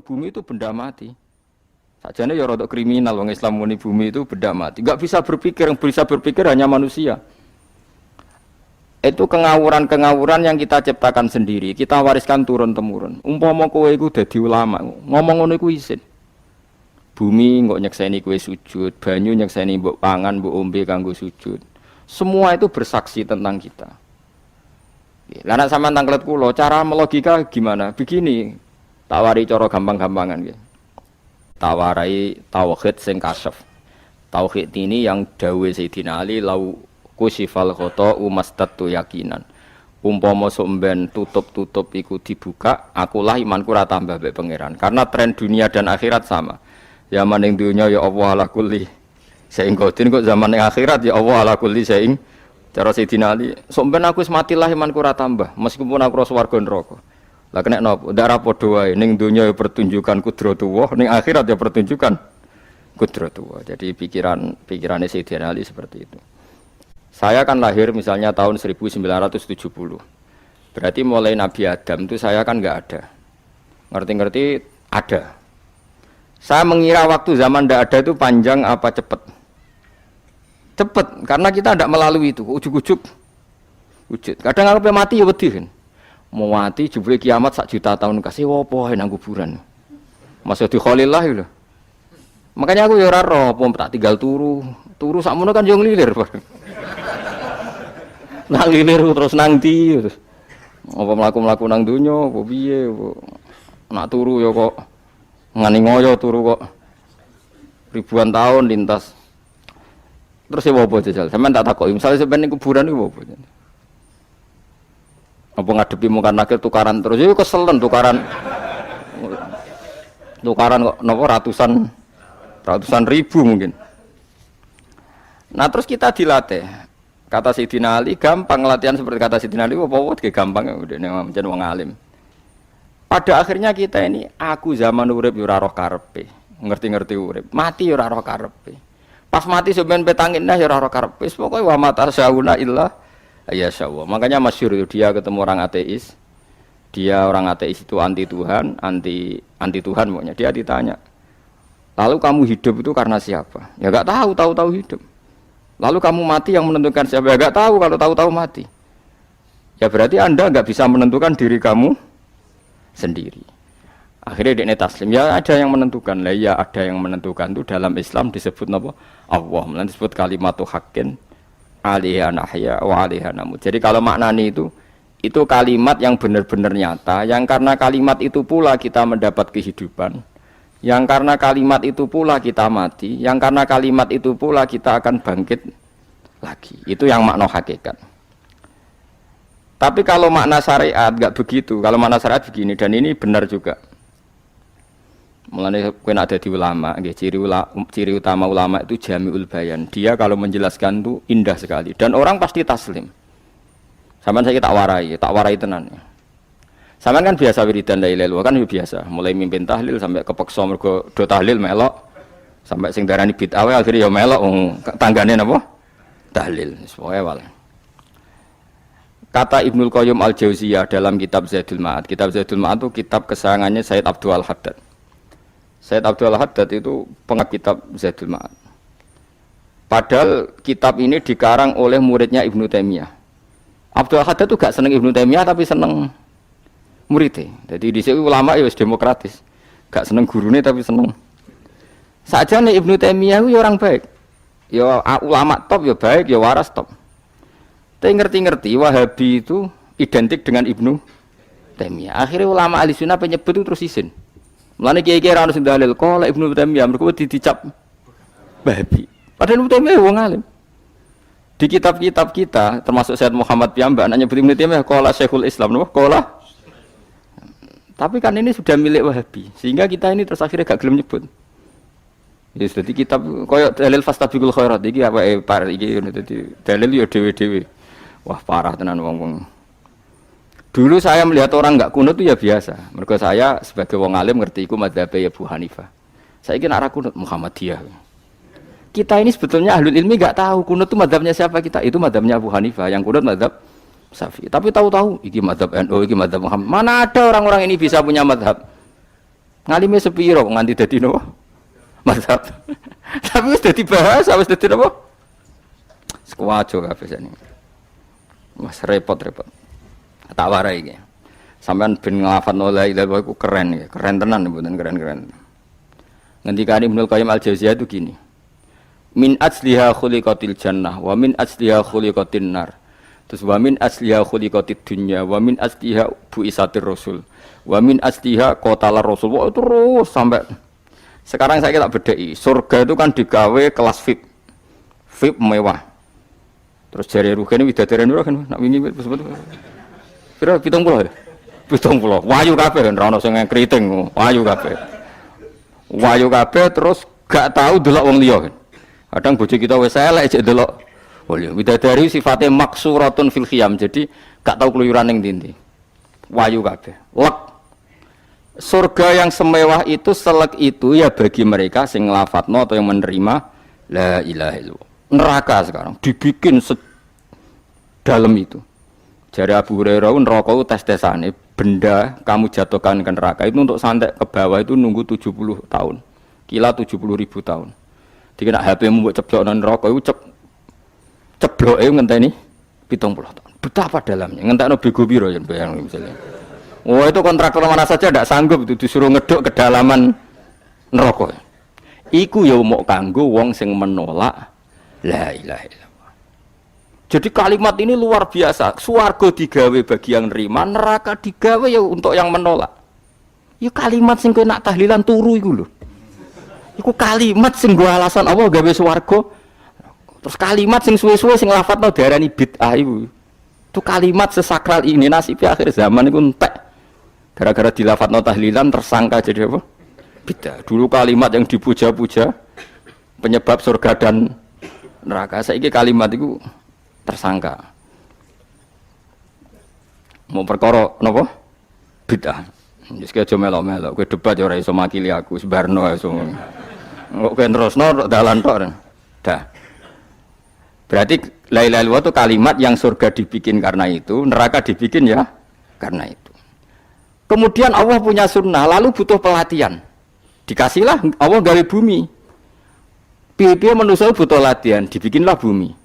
bumi itu benda mati. Sajane ya rada kriminal wong Islam muni bumi itu benda mati. Enggak bisa berpikir, yang bisa berpikir hanya manusia. Itu kengawuran-kengawuran yang kita ciptakan sendiri, kita wariskan turun-temurun. Umpama kowe iku dadi ulama, ngomong ngono iku isin. Bumi kok nyekseni kowe sujud, banyu nyekseni mbok pangan, mbok ombe kanggo sujud. Semua itu bersaksi tentang kita. Lah nek sampean tanglet kula, cara melogika gimana? Begini, tak wari cara gampang-gampangan nggih. Tawarai tauhid sing kasyaf. Tauhid ini yang dawuh Sayyidina Ali lau kusifal khoto umastatu yakinan. Umpama somben tutup-tutup iku dibuka, akulah imanku ora tambah mbek pangeran. Karena tren dunia dan akhirat sama. Zaman ning dunia ya Allah ala kulli saing kodin, kok zaman ning akhirat ya Allah ala kulli saing. Cara Sayyidina Ali, somben aku wis matilah imanku ora tambah, meskipun aku ora swarga neraka. Lah kena napa? Ndak ra padha wae. Ning dunia ya pertunjukan kudratullah, ning akhirat ya pertunjukan kudratullah. Jadi pikirannya Sayyidina Ali seperti itu. Saya kan lahir misalnya tahun 1970. Berarti mulai Nabi Adam itu saya kan enggak ada. Ngerti-ngerti ada. Saya mengira waktu zaman enggak ada itu panjang apa cepat? Cepat, karena kita tidak melalui itu, ujuk-ujuk wujud. Kadang aku mati ya wedi kan. Mau mati jebule kiamat 1 juta tahun kasih apa nang kuburan. Masih di Khalillah lho. Makanya aku ya ora roh, tak tinggal turu sakmono kan yo nglilir. Nang lilir terus nang ndi terus. Apa mlaku-mlaku nang donya apa piye nak turu ya kok ngani ngoyo turu kok ribuan tahun lintas. Terus ya apa jajal? Sampeyan tak takoki, misale sampeyan ning kuburan iku apa? Apa ngadepi mungkar nakir tukaran terus ya keselen tukaran kok napa ratusan ribu mungkin. Nah terus kita dilatih. Kata Sayyidina Ali gampang latihan seperti kata Sayyidina Ali apa gampang udah nek wong alim. Pada akhirnya kita ini aku zaman urip yo ora roh karepe, ngerti-ngerti urip, mati yo ora roh karepe. Pas mati sampean petangin dah ya ora karepe. Pokoke wa mata sauna illa ya syawwa. Makanya masyhur dia ketemu orang ateis. Dia orang ateis itu anti Tuhan, anti Tuhan pokoknya. Dia ditanya, "Lalu kamu hidup itu karena siapa?" Ya enggak tahu hidup. "Lalu kamu mati yang menentukan siapa?" Ya enggak tahu, kalau tahu mati. Ya berarti Anda enggak bisa menentukan diri kamu sendiri. Akhirnya dia taslim, ya ada yang menentukan. Lah ya ada yang menentukan itu dalam Islam disebut apa? Allah, melalui disebut kalimatu haqqin 'alaiha nahya wa 'alaiha namut. Jadi kalau maknanya itu kalimat yang benar-benar nyata, yang karena kalimat itu pula kita mendapat kehidupan. Yang karena kalimat itu pula kita mati, yang karena kalimat itu pula kita akan bangkit lagi. Itu yang makna hakikat. Tapi kalau makna syariat enggak begitu. Kalau makna syariat begini, dan ini benar juga. Mulane kowe nek dadi ulama, nggih ciri utama ulama itu jami'ul bayan. Dia kalau menjelaskan itu indah sekali dan orang pasti taslim. Sampeyan saya tak warai tenan. Sampeyan kan biasa wiridan la ilaha illallah kan biasa, mulai mimpin tahlil sampai kepeksa mergo do tahlil melok, sampai sing darani bid'ah akhirnya ya melok tanggane napa? Tahlil. Pokoke wae. Kata Ibnul Qayyim Al-Jauziyah dalam kitab Zadul Ma'ad. Kitab Zadul Ma'ad itu kitab kesayangannya Sayyid Abdul Al-Haddad. Sayyid Abdul Al-Haddad itu pengarang kitab Zadul Ma'ad. Padahal kitab ini dikarang oleh muridnya Ibnu Taimiyah. Abdul Al-Haddad itu gak seneng Ibnu Taimiyah tapi seneng muridnya. Jadi di sini ulama ya demokratis. Gak seneng gurune tapi seneng. Saja nih Ibnu Taimiyah itu orang baik. Ya ulama top ya baik, ya waras top. Tapi ngerti-ngerti Wahabi itu identik dengan Ibnu Taimiyah. Akhirnya ulama ahli sunnah penyebut itu terus isin. Mulane kiai-kiai ra ono sing dalil kok lek Ibnu Taimiyah mergo dicap Wahabi. Padahal Ibnu Taimiyah wong alim. Di kitab-kitab kita termasuk Syekh Muhammad piyambak nyebut Ibnu Taimiyah qala Syekhul Islam napa qala. Tapi kan ini sudah milik Wahabi sehingga kita ini terus akhirnya gak gelem nyebut. Ya jadi kitab koyo dalil fastabiqul khairat iki apa par iki dadi dalil yo dhewe-dhewe. Wah parah tenan wong-wong. Dulu saya melihat orang enggak kunut itu ya biasa. Mergo saya sebagai wong alim ngerti iku mazhab Abu Hanifah. Saiki nek ora kunut Muhammadiyah. Kita ini sebetulnya ahlul ilmi enggak tahu kunut itu mazhabnya siapa kita. Itu mazhabnya Abu Hanifah, yang kunut mazhab Syafi'i. Tapi tahu-tahu iki mazhab NU, iki mazhab Muhammad. Mana ada orang-orang ini bisa punya mazhab? Ngalime sepiro nganti dadi napa? Mazhab. Tapi wis dadi bahasa, wis dadi napa? Sekuwajo kabeh sene. Mas repot-repot. Tak warai iki. Sampeyan ben nglafadzno la ilaha illallah iku keren ya, keren tenan mboten keren-keren. Ngendikane Ibnu Qayyim Al-Jauziyah itu gini. Min asliha khuliqatil jannah wa min asliha khuliqatin nar. Terus wa min asliha khuliqatid dunya wa min asliha buisatir rasul. Wa min asliha qatalar rasul. Wah, terus sampai sekarang saya tak bedai. Surga itu kan digawe kelas VIP. VIP mewah. Terus jari rugane widadari ora kan nak wingi sebut. Pira 70 ya? 70. Wayu kabeh ora ono sing kriting, wayu kabeh. Wayu kabeh terus gak tahu delok wong liya. Kadang bojo kita wis elek jek delok. Oh iya, widadari sifatnya maksuratun fil khiyam. Jadi gak tahu keluyuran ning ndi. Wayu kabeh. Lek surga yang semewah itu selek itu ya bagi mereka sing nglafatno atau yang menerima la ilaha illallah. Neraka sekarang dibikin dalam itu. Jari Abu Hurairah neraka itu tes-tesane benda kamu jatuhkan ke neraka itu untuk santet ke bawah itu nunggu 70 tahun. Kila 70.000 tahun. Dikira HP-mu mbok ceblokno neraka itu cebloke ngenteni 70 tahun. Betapa dalamnya. Ngentekno bego piro yen bayang misalnya. Oh itu kontraktor mana saja tidak sanggup itu disuruh ngeduk kedalaman neraka. Iku ya mau kanggo wong sing menolak la ilaha illallah. Jadi kalimat ini luar biasa. Swarga digawe bagi yang nerima, neraka digawe ya untuk yang menolak. Ya kalimat sing kowe nak tahlilan turu iku lho. Iku kalimat sing nggo alasan Allah gawe swarga. Terus kalimat sing suwe-suwe sing lafadzno diarani bid'ah iku. Itu kalimat sesakral ini nasibnya akhir zaman iku entek. Gara-gara dilafadzno tahlilan tersangka jadi apa? Bid'ah. Dulu kalimat yang dipuja-puja penyebab surga dan neraka. Saiki kalimat itu tersangka. Mau perkara napa? Bid'ah. Wis aja melok-melok, kowe debat ya ora iso makili aku, sebarno iso. Kok kowe terusno dalan tok. Dah. Berarti la ilaha illallah itu kalimat yang surga dibikin karena itu, neraka dibikin ya karena itu. Kemudian Allah punya sunnah, lalu butuh pelatihan. Dikasihlah Allah gawe bumi. Piye-piye manusia butuh latihan, dibikinlah bumi.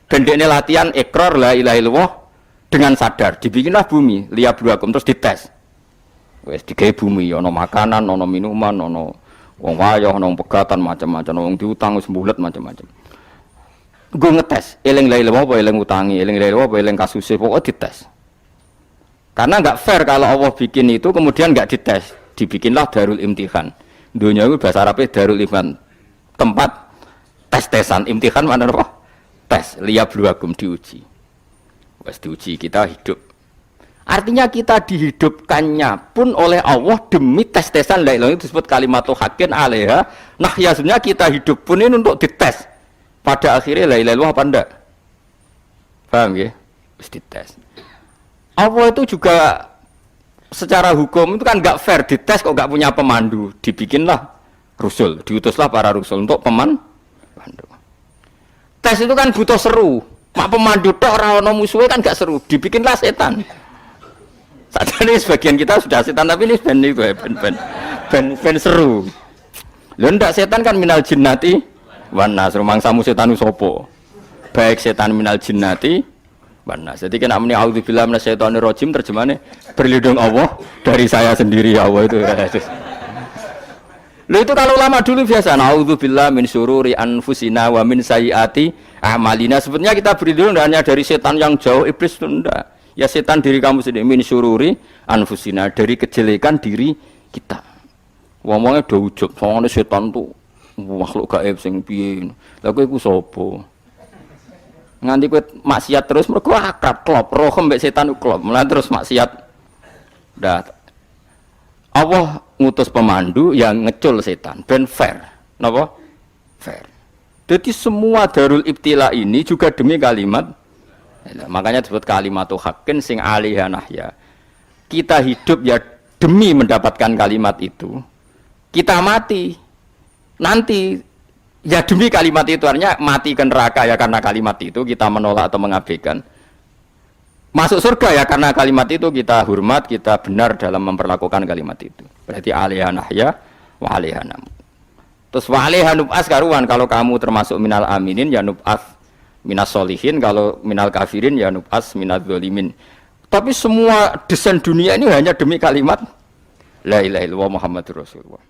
Gendekne latihan ikrar la ilaha illallah dengan sadar, dibikinlah bumi, liyabluwakum terus dites. Wis digawe bumi, ana makanan, ana minuman, ana wong wayah, ana pegatan macam-macam, wong diutang wis mbulet macam-macam. Gue ngetes, eling la ilaha illallah apa eling utangi, eling la ilaha apa eling kasuse, pokoknya dites. Karena enggak fair kalau Allah bikin itu kemudian enggak dites, dibikinlah darul imtihan. Dunia itu bahasa Arabnya darul imtihan. Tempat tes-tesan, imtihan mana apa? Tes, liyabluwakum diuji. Wes diuji kita hidup. Artinya kita dihidupkannya pun oleh Allah demi tes-tesan la ilaha itu disebut kalimatu haqqin alaiha. Nah, ya sebenarnya kita hidup pun ini untuk dites. Pada akhirnya la ilaha illallah apa enggak? Paham ya? Wis dites. Allah itu juga secara hukum itu kan enggak fair, dites kok enggak punya pemandu, dibikinlah Rasul, diutuslah para Rasul untuk pemandu. Tes itu kan butuh seru. Mak pemandu tok ora ono musuhe kan gak seru, dibikinlah setan. Sadane sebagian kita sudah setan tapi ini ben itu ya, ben seru. Lho ndak setan kan minal jinnati wan nas, rumangsamu setan sapa? Baik setan minal jinnati wan nas. Jadi kena muni auzubillahi minasyaitonir rajim terjemahane berlindung Allah dari saya sendiri ya Allah itu. Lho itu kalau lama dulu biasa naudzubillah min syururi anfusina wa min sayyiati a'malina. Sebenarnya kita berlindung hanya dari setan yang jauh, iblis itu enggak. Ya setan diri kamu sendiri, min syururi anfusina, dari kejelekan diri kita. Ngomongnya do ujub, soalnya setan tuh makhluk gaib sing piye. Lah kowe iku sapa? Nganti kowe maksiat terus mergo akrab klop, roh mbek setan klop. Mulai terus maksiat. Dah Allah ngutus pemandu yang ngecul setan, ben fair. Napa? Fair. Jadi semua darul ibtila ini juga demi kalimat. Makanya disebut kalimatu haqqin sing alaiha nahya. Kita hidup ya demi mendapatkan kalimat itu. Kita mati nanti ya demi kalimat itu, artinya mati ke neraka ya karena kalimat itu kita menolak atau mengabaikan. Masuk surga ya karena kalimat itu kita hormat, kita benar dalam memperlakukan kalimat itu. Berarti alaiha nahya wa alaiha namut. Terus wa alaiha nub'as karuan, kalau kamu termasuk minal aminin ya nub'as minas solihin, kalau minal kafirin ya nub'as minaz zalimin. Tapi semua desain dunia ini hanya demi kalimat la ilaha illallah Muhammadur Rasulullah.